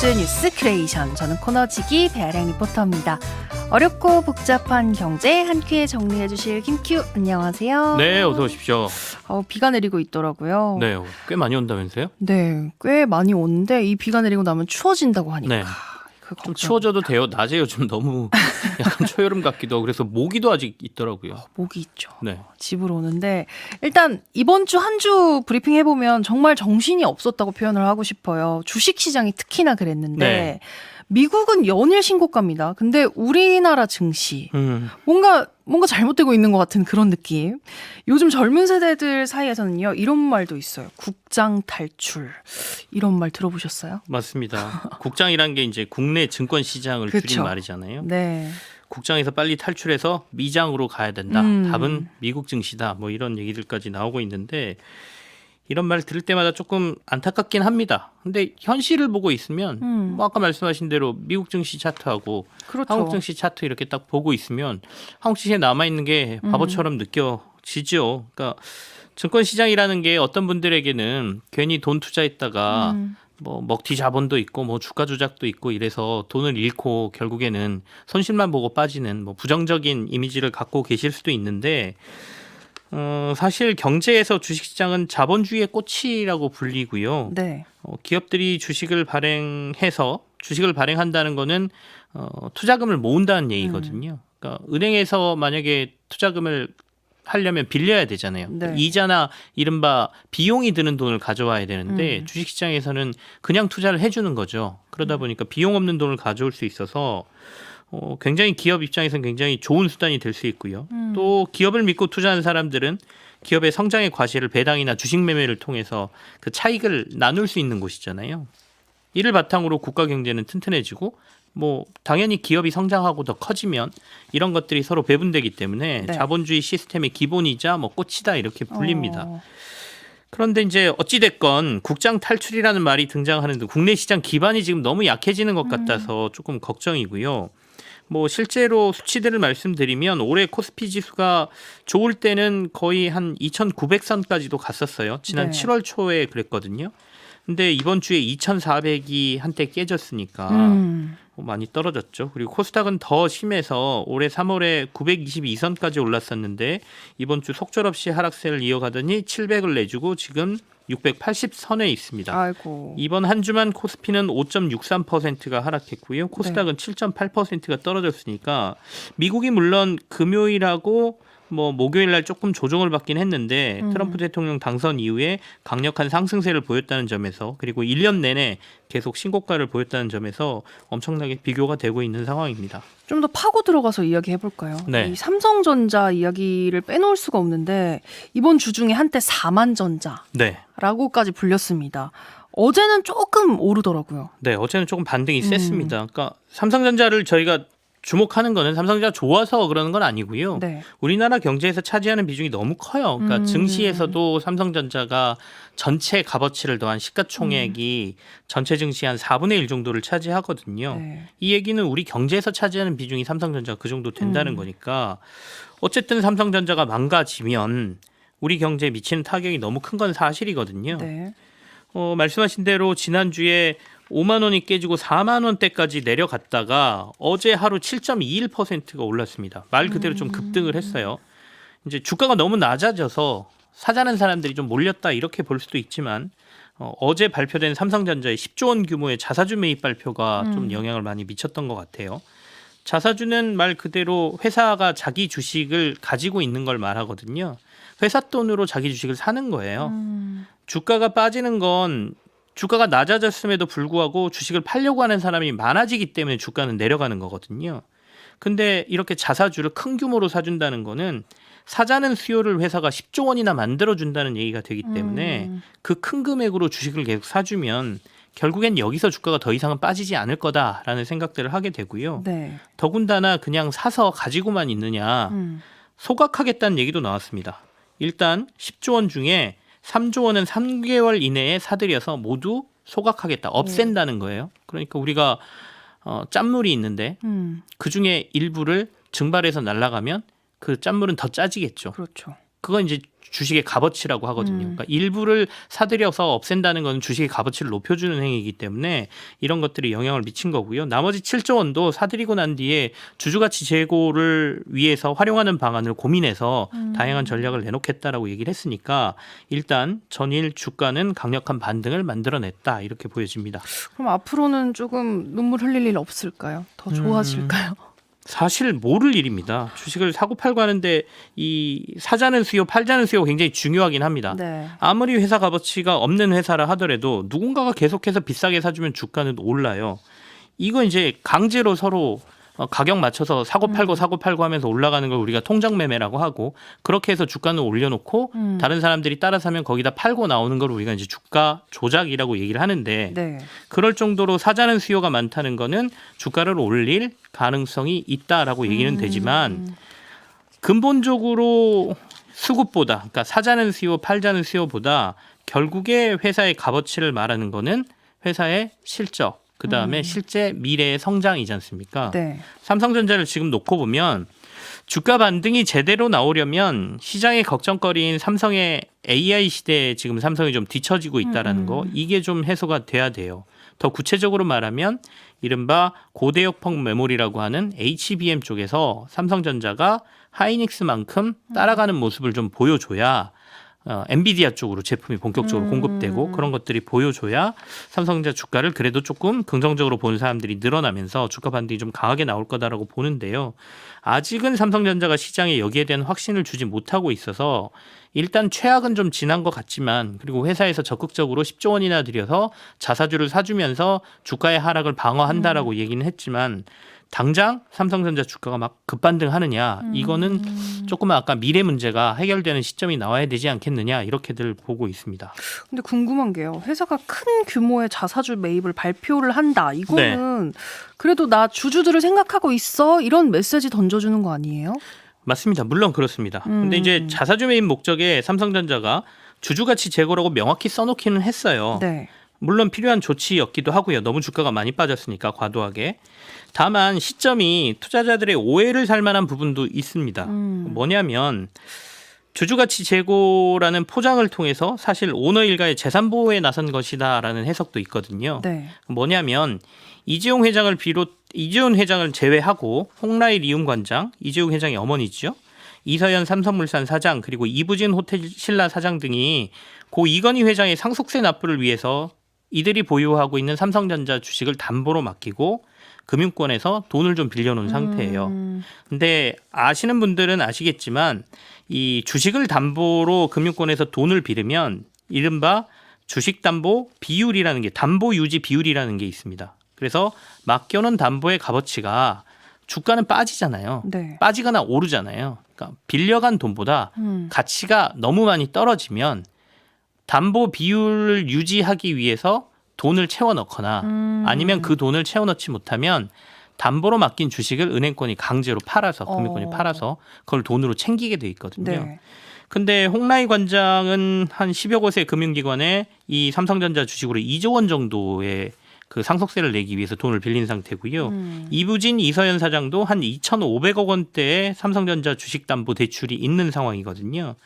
경제 뉴스 크리에이션. 저는 코너지기 배아량 리포터입니다. 어렵고 복잡한 경제 한 큐에 정리해 주실 김큐, 안녕하세요. 네, 어서 오십시오. 비가 내리고 있더라고요. 네, 꽤 많이 온다면서요? 네, 꽤 많이 오는데 이 비가 내리고 나면 추워진다고 하니까. 네. 좀 추워져도 돼요. 낮에 요즘 너무 약간 초여름 같기도 하고 그래서 모기도 아직 있더라고요. 모기 있죠. 네. 집으로 오는데 일단 이번 주 한 주 브리핑 해보면 정말 정신이 없었다고 표현을 하고 싶어요. 주식시장이 특히나 그랬는데 네. 미국은 연일 신고가입니다. 근데 우리나라 증시 뭔가 잘못되고 있는 것 같은 그런 느낌. 요즘 젊은 세대들 사이에서는요, 이런 말도 있어요. 국장 탈출. 이런 말 들어보셨어요? 맞습니다. 국장이란 게 이제 국내 증권 시장을 그쵸. 줄인 말이잖아요. 네. 국장에서 빨리 탈출해서 미장으로 가야 된다. 답은 미국 증시다. 뭐 이런 얘기들까지 나오고 있는데 이런 말 들을 때마다 조금 안타깝긴 합니다. 근데 현실을 보고 있으면 뭐 아까 말씀하신 대로 미국 증시 차트하고 그렇죠. 한국 증시 차트 이렇게 딱 보고 있으면 한국 증시에 남아 있는 게 바보처럼 느껴지죠. 그러니까 증권 시장이라는 게 어떤 분들에게는 괜히 돈 투자했다가 뭐 먹튀 자본도 있고 뭐 주가 조작도 있고 이래서 돈을 잃고 결국에는 손실만 보고 빠지는 뭐 부정적인 이미지를 갖고 계실 수도 있는데 사실 경제에서 주식시장은 자본주의의 꽃이라고 불리고요. 네. 기업들이 주식을 발행한다는 거는 투자금을 모은다는 얘기거든요. 그러니까 은행에서 만약에 투자금을 하려면 빌려야 되잖아요. 네. 이자나 이른바 비용이 드는 돈을 가져와야 되는데 주식시장에서는 그냥 투자를 해주는 거죠. 그러다 보니까 비용 없는 돈을 가져올 수 있어서 굉장히 기업 입장에서는 굉장히 좋은 수단이 될 수 있고요. 또 기업을 믿고 투자하는 사람들은 기업의 성장의 과실을 배당이나 주식 매매를 통해서 그 차익을 나눌 수 있는 곳이잖아요. 이를 바탕으로 국가 경제는 튼튼해지고 뭐 당연히 기업이 성장하고 더 커지면 이런 것들이 서로 배분되기 때문에 네. 자본주의 시스템의 기본이자 뭐 꽃이다 이렇게 불립니다. 그런데 이제 어찌됐건 국장 탈출이라는 말이 등장하는데 국내 시장 기반이 지금 너무 약해지는 것 같아서 조금 걱정이고요. 뭐 실제로 수치들을 말씀드리면 올해 코스피 지수가 좋을 때는 거의 한 2,900선까지도 갔었어요. 지난 네. 7월 초에 그랬거든요. 근데 이번 주에 2,400이 한때 깨졌으니까 많이 떨어졌죠. 그리고 코스닥은 더 심해서 올해 3월에 922선까지 올랐었는데 이번 주 속절없이 하락세를 이어가더니 700을 내주고 지금 680선에 있습니다. 아이고. 이번 한 주만 코스피는 5.63%가 하락했고요. 코스닥은 7.8%가 떨어졌으니까 미국이 물론 금요일하고 뭐 목요일 날 조금 조정을 받긴 했는데 트럼프 대통령 당선 이후에 강력한 상승세를 보였다는 점에서 그리고 1년 내내 계속 신고가를 보였다는 점에서 엄청나게 비교가 되고 있는 상황입니다. 좀 더 파고 들어가서 이야기해 볼까요? 네. 이 삼성전자 이야기를 빼놓을 수가 없는데 이번 주 중에 한때 4만전자라고까지 네. 불렸습니다. 어제는 조금 오르더라고요. 네, 어제는 조금 반등이 셌습니다. 그러니까 삼성전자를 저희가 주목하는 거는 삼성전자 좋아서 그러는 건 아니고요. 네. 우리나라 경제에서 차지하는 비중이 너무 커요. 그러니까 증시에서도 삼성전자가 전체 값어치를 더한 시가총액이 전체 증시 한 4분의 1 정도를 차지하거든요. 네. 이 얘기는 우리 경제에서 차지하는 비중이 삼성전자가 그 정도 된다는 거니까 어쨌든 삼성전자가 망가지면 우리 경제에 미치는 타격이 너무 큰 건 사실이거든요. 네. 말씀하신 대로 지난주에 5만 원이 깨지고 4만 원대까지 내려갔다가 어제 하루 7.21%가 올랐습니다. 말 그대로 좀 급등을 했어요. 이제 주가가 너무 낮아져서 사자는 사람들이 좀 몰렸다 이렇게 볼 수도 있지만 어제 발표된 삼성전자의 10조 원 규모의 자사주 매입 발표가 좀 영향을 많이 미쳤던 것 같아요. 자사주는 말 그대로 회사가 자기 주식을 가지고 있는 걸 말하거든요. 회사 돈으로 자기 주식을 사는 거예요. 주가가 빠지는 건 주가가 낮아졌음에도 불구하고 주식을 팔려고 하는 사람이 많아지기 때문에 주가는 내려가는 거거든요. 근데 이렇게 자사주를 큰 규모로 사준다는 거는 사자는 수요를 회사가 10조 원이나 만들어준다는 얘기가 되기 때문에 그 큰 금액으로 주식을 계속 사주면 결국엔 여기서 주가가 더 이상은 빠지지 않을 거다라는 생각들을 하게 되고요. 네. 더군다나 그냥 사서 가지고만 있느냐 소각하겠다는 얘기도 나왔습니다. 일단 10조 원 중에 3조 원은 3개월 이내에 사들여서 모두 소각하겠다. 없앤다는 거예요. 그러니까 우리가 짠물이 있는데 그중에 일부를 증발해서 날아가면 그 짠물은 더 짜지겠죠. 그렇죠. 그건 이제 주식의 값어치라고 하거든요. 그러니까 일부를 사들여서 없앤다는 건 주식의 값어치를 높여주는 행위이기 때문에 이런 것들이 영향을 미친 거고요. 나머지 7조 원도 사들이고 난 뒤에 주주가치 제고를 위해서 활용하는 방안을 고민해서 다양한 전략을 내놓겠다라고 얘기를 했으니까 일단 전일 주가는 강력한 반등을 만들어냈다 이렇게 보여집니다. 그럼 앞으로는 조금 눈물 흘릴 일 없을까요? 더 좋아질까요? 사실 모를 일입니다. 주식을 사고 팔고 하는데 이 사자는 수요, 팔자는 수요가 굉장히 중요하긴 합니다. 네. 아무리 회사 값어치가 없는 회사라 하더라도 누군가가 계속해서 비싸게 사주면 주가는 올라요. 이거 이제 강제로 서로 가격 맞춰서 사고 팔고 하면서 올라가는 걸 우리가 통장 매매라고 하고 그렇게 해서 주가는 올려놓고 다른 사람들이 따라 사면 거기다 팔고 나오는 걸 우리가 이제 주가 조작이라고 얘기를 하는데 네. 그럴 정도로 사자는 수요가 많다는 거는 주가를 올릴 가능성이 있다라고 얘기는 되지만 근본적으로 수급보다 그러니까 사자는 수요, 팔자는 수요보다 결국에 회사의 값어치를 말하는 거는 회사의 실적 그다음에 실제 미래의 성장이지 않습니까? 네. 삼성전자를 지금 놓고 보면 주가 반등이 제대로 나오려면 시장의 걱정거리인 삼성의 AI 시대에 지금 삼성이 좀 뒤처지고 있다라는 거 이게 좀 해소가 돼야 돼요. 더 구체적으로 말하면 이른바 고대역폭 메모리라고 하는 HBM 쪽에서 삼성전자가 하이닉스만큼 따라가는 모습을 좀 보여줘야 엔비디아 쪽으로 제품이 본격적으로 공급되고 그런 것들이 보여줘야 삼성전자 주가를 그래도 조금 긍정적으로 보는 사람들이 늘어나면서 주가 반등이 좀 강하게 나올 거다라고 보는데요. 아직은 삼성전자가 시장에 여기에 대한 확신을 주지 못하고 있어서 일단 최악은 좀 지난 것 같지만 그리고 회사에서 적극적으로 10조 원이나 들여서 자사주를 사주면서 주가의 하락을 방어한다라고 얘기는 했지만 당장 삼성전자 주가가 막 급반등하느냐 이거는 조금 아까 미래 문제가 해결되는 시점이 나와야 되지 않겠느냐 이렇게들 보고 있습니다. 근데 궁금한 게요. 회사가 큰 규모의 자사주 매입을 발표를 한다. 이거는 그래도 나 주주들을 생각하고 있어 이런 메시지 던져주는 거 아니에요? 맞습니다. 물론 그렇습니다. 근데 이제 자사주 매입 목적에 삼성전자가 주주가치 제고라고 명확히 써놓기는 했어요. 네. 물론 필요한 조치였기도 하고요. 너무 주가가 많이 빠졌으니까 과도하게. 다만 시점이 투자자들의 오해를 살 만한 부분도 있습니다. 뭐냐면 주주가치 제고라는 포장을 통해서 사실 오너 일가의 재산 보호에 나선 것이다라는 해석도 있거든요. 네. 뭐냐면 이재용 회장을 제외하고 홍라이 리움 관장, 이재용 회장의 어머니죠. 이서연 삼성물산 사장 그리고 이부진 호텔 신라 사장 등이 고 이건희 회장의 상속세 납부를 위해서 이들이 보유하고 있는 삼성전자 주식을 담보로 맡기고 금융권에서 돈을 좀 빌려놓은 상태예요. 근데 아시는 분들은 아시겠지만 이 주식을 담보로 금융권에서 돈을 빌으면 이른바 주식담보 비율이라는 게 담보 유지 비율이라는 게 있습니다. 그래서 맡겨놓은 담보의 값어치가 주가는 빠지잖아요. 네. 빠지거나 오르잖아요. 그러니까 빌려간 돈보다 가치가 너무 많이 떨어지면 담보 비율을 유지하기 위해서 돈을 채워 넣거나 아니면 그 돈을 채워 넣지 못하면 담보로 맡긴 주식을 은행권이 강제로 팔아서 금융권이 팔아서 그걸 돈으로 챙기게 돼 있거든요. 네. 근데 홍라이 관장은 한 10여 곳의 금융기관에 이 삼성전자 주식으로 2조 원 정도의 그 상속세를 내기 위해서 돈을 빌린 상태고요. 이부진 이서연 사장도 한 2,500억 원대의 삼성전자 주식담보 대출이 있는 상황이거든요.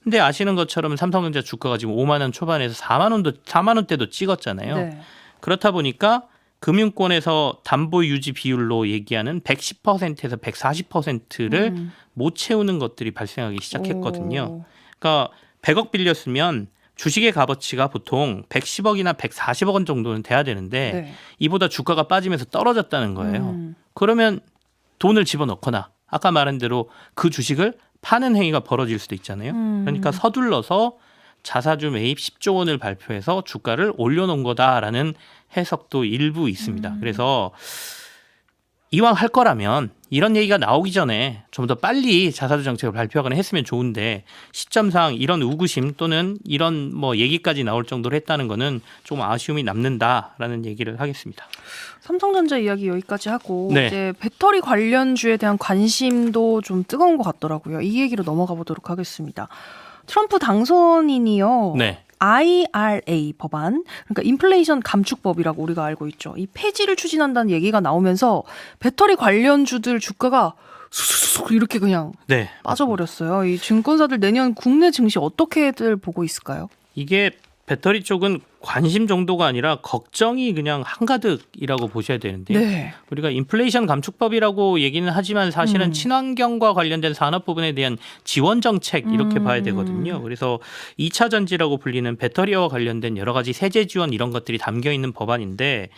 근데 아시는 것처럼 삼성전자 주가가 지금 5만 원 초반에서 4만 원대도 찍었잖아요. 네. 그렇다 보니까 금융권에서 담보 유지 비율로 얘기하는 110%에서 140%를 못 채우는 것들이 발생하기 시작했거든요. 그러니까 100억 빌렸으면 주식의 값어치가 보통 110억이나 140억 원 정도는 돼야 되는데 네. 이보다 주가가 빠지면서 떨어졌다는 거예요. 그러면 돈을 집어넣거나 아까 말한 대로 그 주식을 파는 행위가 벌어질 수도 있잖아요. 그러니까 서둘러서 자사주 매입 10조 원을 발표해서 주가를 올려놓은 거다라는 해석도 일부 있습니다. 그래서 이왕 할 거라면 이런 얘기가 나오기 전에 좀 더 빨리 자사주 정책을 발표하거나 했으면 좋은데 시점상 이런 우구심 또는 이런 뭐 얘기까지 나올 정도로 했다는 거는 좀 아쉬움이 남는다라는 얘기를 하겠습니다. 삼성전자 이야기 여기까지 하고 네. 이제 배터리 관련주에 대한 관심도 좀 뜨거운 것 같더라고요. 이 얘기로 넘어가 보도록 하겠습니다. 트럼프 당선인이요. 네. IRA 법안, 그러니까 인플레이션 감축법이라고 우리가 알고 있죠. 이 폐지를 추진한다는 얘기가 나오면서 배터리 관련주들 주가가 수수수 이렇게 그냥 네. 빠져버렸어요. 이 증권사들 내년 국내 증시 어떻게들 보고 있을까요? 이게 배터리 쪽은 관심 정도가 아니라 걱정이 그냥 한가득이라고 보셔야 되는데요. 네. 우리가 인플레이션 감축법이라고 얘기는 하지만 사실은 친환경과 관련된 산업 부분에 대한 지원 정책 이렇게 봐야 되거든요. 그래서 2차 전지라고 불리는 배터리와 관련된 여러 가지 세제 지원 이런 것들이 담겨 있는 법안인데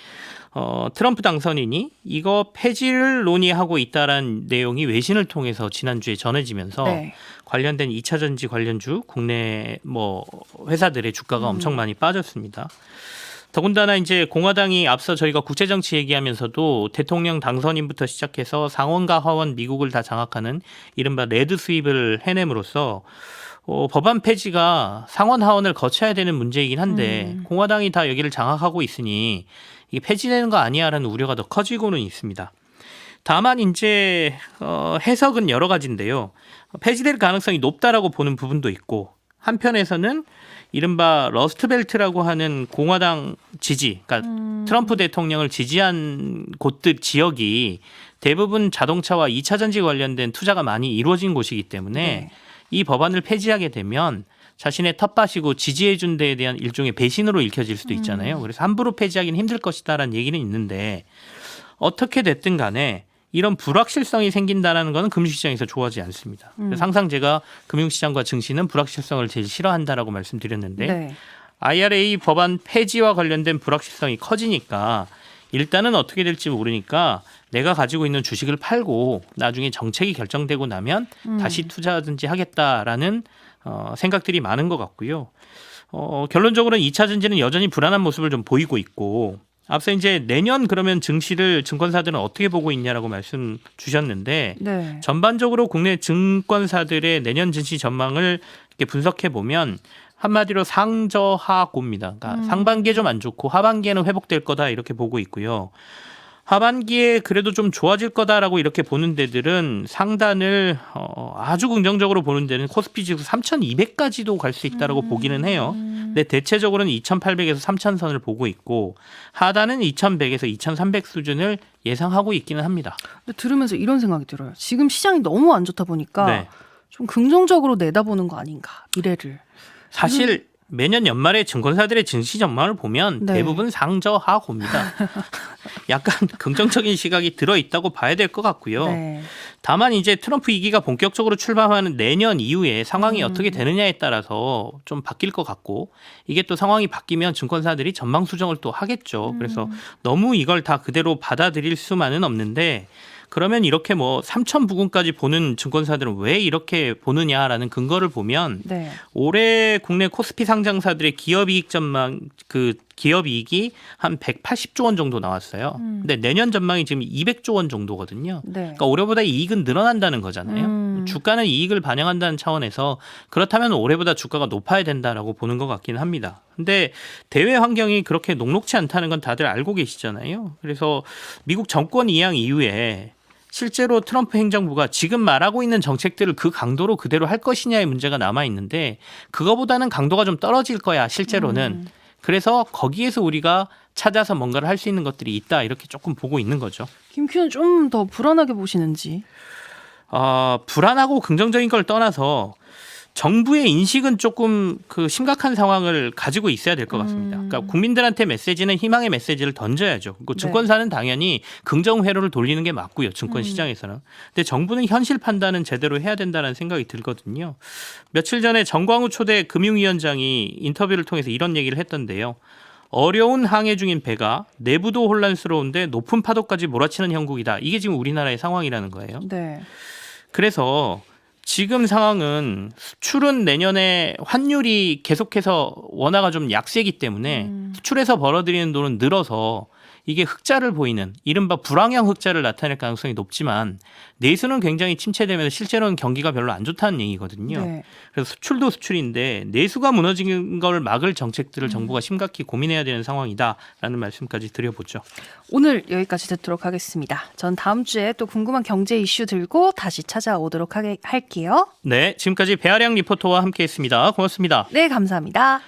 트럼프 당선인이 이거 폐지를 논의하고 있다라는 내용이 외신을 통해서 지난주에 전해지면서 네. 관련된 2차 전지 관련주 국내 뭐 회사들의 주가가 엄청 많이 빠졌습니다. 더군다나 이제 공화당이 앞서 저희가 국제정치 얘기하면서도 대통령 당선인부터 시작해서 상원과 하원 미국을 다 장악하는 이른바 레드 스윕을 해냄으로써 법안 폐지가 상원 하원을 거쳐야 되는 문제이긴 한데 공화당이 다 여기를 장악하고 있으니 이게 폐지되는 거 아니야라는 우려가 더 커지고는 있습니다. 다만 이제 해석은 여러 가지인데요. 폐지될 가능성이 높다라고 보는 부분도 있고 한편에서는 이른바 러스트벨트라고 하는 공화당 지지, 그러니까 트럼프 대통령을 지지한 곳들 지역이 대부분 자동차와 2차 전지 관련된 투자가 많이 이루어진 곳이기 때문에 네. 이 법안을 폐지하게 되면 자신의 텃밭이고 지지해준 데에 대한 일종의 배신으로 읽혀질 수도 있잖아요. 그래서 함부로 폐지하기는 힘들 것이다라는 얘기는 있는데 어떻게 됐든 간에 이런 불확실성이 생긴다는 것은 금융시장에서 좋아하지 않습니다. 그래서 항상 제가 금융시장과 증시는 불확실성을 제일 싫어한다라고 말씀드렸는데 네. IRA 법안 폐지와 관련된 불확실성이 커지니까 일단은 어떻게 될지 모르니까 내가 가지고 있는 주식을 팔고 나중에 정책이 결정되고 나면 다시 투자하든지 하겠다라는 생각들이 많은 것 같고요. 결론적으로는 2차 전지는 여전히 불안한 모습을 좀 보이고 있고 앞서 이제 내년 그러면 증시를 증권사들은 어떻게 보고 있냐라고 말씀 주셨는데 네. 전반적으로 국내 증권사들의 내년 증시 전망을 이렇게 분석해 보면 한마디로 상저하고입니다. 그러니까 상반기에 좀 안 좋고 하반기에는 회복될 거다 이렇게 보고 있고요. 하반기에 그래도 좀 좋아질 거다라고 이렇게 보는 데들은 상단을 아주 긍정적으로 보는 데는 코스피 지수 3,200까지도 갈 수 있다라고 보기는 해요. 근데 대체적으로는 2,800에서 3,000선을 보고 있고 하단은 2,100에서 2,300 수준을 예상하고 있기는 합니다. 근데 들으면서 이런 생각이 들어요. 지금 시장이 너무 안 좋다 보니까 네. 좀 긍정적으로 내다보는 거 아닌가 미래를. 사실 매년 연말에 증권사들의 증시 전망을 보면 네. 대부분 상저하고입니다. 약간 긍정적인 시각이 들어있다고 봐야 될 것 같고요. 네. 다만 이제 트럼프 2기가 본격적으로 출범하는 내년 이후에 상황이 어떻게 되느냐에 따라서 좀 바뀔 것 같고 이게 또 상황이 바뀌면 증권사들이 전망 수정을 또 하겠죠. 그래서 너무 이걸 다 그대로 받아들일 수만은 없는데 그러면 이렇게 뭐 3천 부근까지 보는 증권사들은 왜 이렇게 보느냐라는 근거를 보면 네. 올해 국내 코스피 상장사들의 기업이익 전망 그 기업이익이 한 180조 원 정도 나왔어요. 근데 내년 전망이 지금 200조 원 정도거든요. 네. 그러니까 올해보다 이익은 늘어난다는 거잖아요. 주가는 이익을 반영한다는 차원에서 그렇다면 올해보다 주가가 높아야 된다라고 보는 것 같기는 합니다. 근데 대외 환경이 그렇게 녹록치 않다는 건 다들 알고 계시잖아요. 그래서 미국 정권 이양 이후에 실제로 트럼프 행정부가 지금 말하고 있는 정책들을 그 강도로 그대로 할 것이냐의 문제가 남아 있는데 그거보다는 강도가 좀 떨어질 거야 실제로는. 그래서 거기에서 우리가 찾아서 뭔가를 할 수 있는 것들이 있다 이렇게 조금 보고 있는 거죠. 김큐는 좀 더 불안하게 보시는지. 불안하고 긍정적인 걸 떠나서 정부의 인식은 조금 그 심각한 상황을 가지고 있어야 될 것 같습니다. 그러니까 국민들한테 메시지는 희망의 메시지를 던져야죠. 그리고 증권사는 당연히 긍정 회로를 돌리는 게 맞고요. 증권 시장에서는. 근데 정부는 현실 판단은 제대로 해야 된다는 생각이 들거든요. 며칠 전에 정광우 초대 금융위원장이 인터뷰를 통해서 이런 얘기를 했던데요. 어려운 항해 중인 배가 내부도 혼란스러운데 높은 파도까지 몰아치는 형국이다. 이게 지금 우리나라의 상황이라는 거예요. 네. 그래서 지금 상황은 수출은 내년에 환율이 계속해서 원화가 좀 약세이기 때문에 수출에서 벌어들이는 돈은 늘어서 이게 흑자를 보이는 이른바 불황형 흑자를 나타낼 가능성이 높지만 내수는 굉장히 침체되면서 실제로는 경기가 별로 안 좋다는 얘기거든요. 네. 그래서 수출도 수출인데 내수가 무너지는 걸 막을 정책들을 정부가 심각히 고민해야 되는 상황이다라는 말씀까지 드려보죠. 오늘 여기까지 듣도록 하겠습니다. 전 다음 주에 또 궁금한 경제 이슈 들고 다시 찾아오도록 할게요. 네, 지금까지 배아량 리포터와 함께했습니다. 고맙습니다. 네, 감사합니다.